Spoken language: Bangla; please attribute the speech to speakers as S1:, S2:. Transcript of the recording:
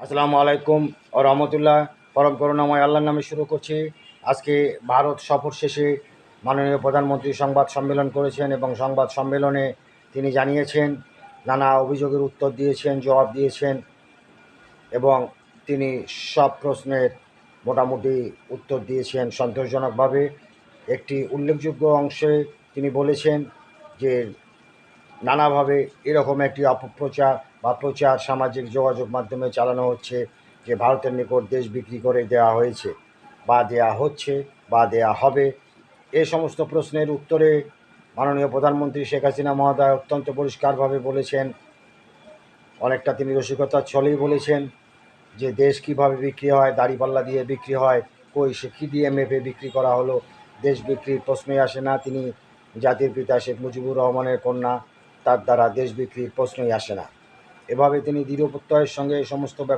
S1: আসসালামু আলাইকুম ও রহমতুল্লাহ। পরম করুণাময় আল্লাহর নামে শুরু করছি। আজকে ভারত সফর শেষে মাননীয় প্রধানমন্ত্রী সংবাদ সম্মেলন করেছেন এবং সংবাদ সম্মেলনে তিনি জানিয়েছেন, নানা অভিযোগের উত্তর দিয়েছেন, জবাব দিয়েছেন এবং তিনি সব প্রশ্নের মোটামুটি উত্তর দিয়েছেন সন্তোষজনকভাবে। একটি উল্লেখযোগ্য অংশে তিনি বলেছেন যে নানাভাবে এরকম একটি অপপ্রচার বা প্রচার সামাজিক যোগাযোগ মাধ্যমে চালানো হচ্ছে যে ভারতের নিকট দেশ বিক্রি করে দেওয়া হয়েছে বা দেয়া হচ্ছে বা দেয়া হবে। এ সমস্ত প্রশ্নের উত্তরে মাননীয় প্রধানমন্ত্রী শেখ হাসিনা মহোদয় অত্যন্ত পরিষ্কারভাবে বলেছেন, অনেকটা তিনি রসিকতার ছলেই বলেছেন যে দেশ কীভাবে বিক্রি হয়, দাড়িপাল্লা দিয়ে বিক্রি হয়, কই সে কী দিয়ে মেপে বিক্রি করা হলো, দেশ বিক্রির প্রশ্নই আসে না। তিনি জাতির পিতা শেখ মুজিবুর রহমানের কন্যা, তার দ্বারা দেশ বিক্রির প্রশ্নই আসে না। এভাবে তিনি দৃঢ় প্রত্যয়ের সঙ্গে এই সমস্ত ব্যাপার